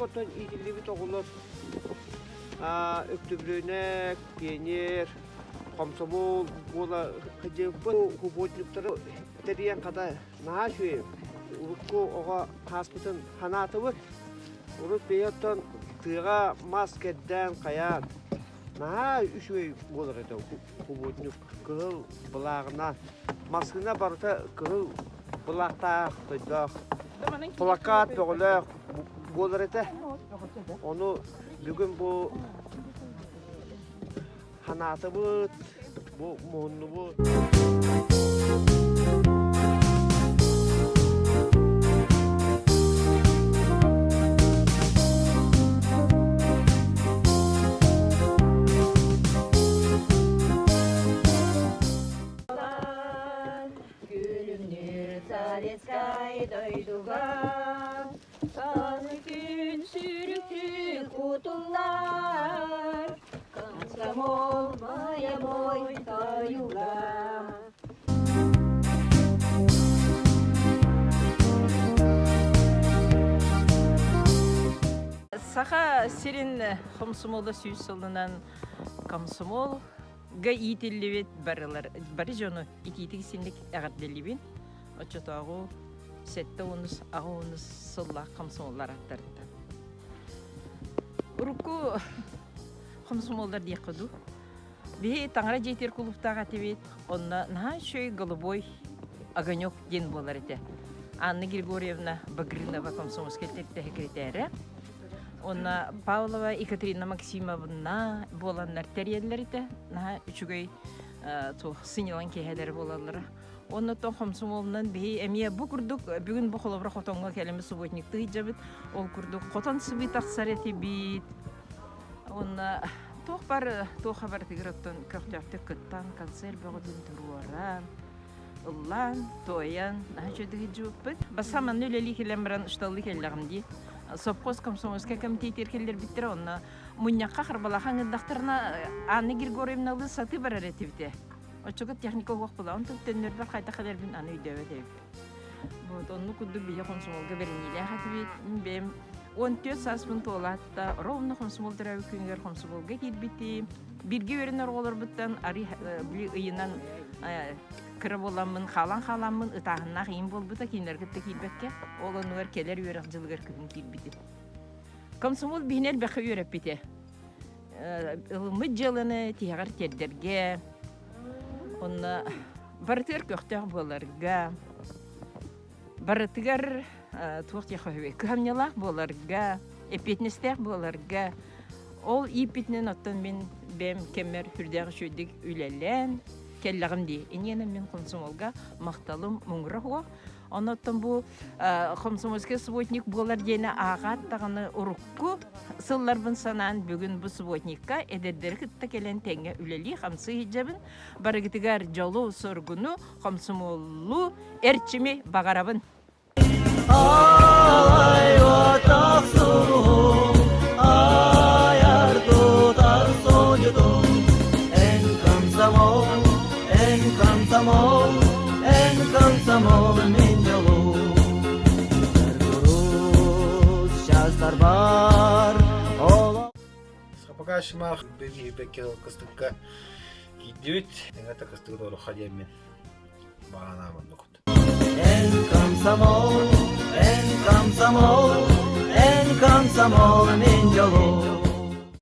koton itilli toğulur. Öktübrüne, pioner, komsomol, bola hıcıbı hubotnikleri teriyen kadar naha şüyüm. Urukku oğa haspıtın hanatı var. Uruk beyottan tığğa maskedden kayan. Naha üşüy bolar ete hubotnik kığıl bulağından. Maskına barıta kığıl bulaqta tüydağ. Plakat böyle bolar ete. Onu bugün bu hanatı bu muhunlu bu. Gülümdür sadeskay doydugan, sanı gün sürüktü kutular, kansam olmaya boy tayular. Саха сирин комсомолда сүйүс сылынан комсомол га итилливет бары жону ититиг синдик агардылибин очотогу сетте унус агунус сылла комсомоллар аттарда урукку комсомолдар дийкыду би таңра жетер клубтага тебет онна нашой голубой огонек ден болар эте Анна Григорьевна Багринова комсомольский секретарь. Онна Павлова Екатерина Максимовна боланнар терьеллерите, на үчүгөй сынылан кехелер болалар. Онна то комсомолнан би эмие бу курдук бүгүн бу холобра хотонго келеме субботниктыгы жабыт, ол курдук хотон сыбыт аксарети бит. Онна тох бар то хабар тиграттан кахтяфты кыттан канцер бөгөдүн туруара. Уллан тоян нажыдыгы жуппыт. Басаман нөлели келемран шталлы келлагымди. Совхоз комсомольский комитет еркелер биттер онна муньякка харбалахан ындактарына Анна Григорьевна саты барар этибите. Очого техника вак була, он төннөр бар кайта калер бин аны үйдөбөт эбит. Вот онну кудду бие комсомолга берениле хатыбит бем 14 саспын толатта ровно комсомол тарабы күнгөр комсомолга кирбити. Бирге өрөнөр олор буттан ари ыйынан кыра боламын, халан-халамын, ытағынна қиын болбыта кейінергітті кейбәкке, ол онуар келер үйерек жылғыр күн кейбіті. Комсомол бейнер бәқі үйереп біте. Ұлымы жылыны тияғыр тердерге, онна барытығыр көқтеғ боларға, барытығыр туық яқы көмнелақ боларға, эпетнестеғ боларға, ол ипетнен оттан мен бәм кемер хүрдегі шөйдік үйлелен, келләгем ди. Инене мен комсомолга макталым муңра хуа. Оннан бу комсомольский субботник болар дене агат тагыны урукку сылларбын санан бүгүн бу субботникка эдердер кытта келен теңге үлели хамсы хиҗабын барыгытыгар жолу соргуну комсомоллу эрчими багарабын. Ай ватаксу ай арту тарсоҗду эн комсомол комсомол мен жолу дурус жаздар бар Пока шимах беги бекел кыстыкка кидет это кыстык долу хадем баганамын нукут эн комсомол мен жолу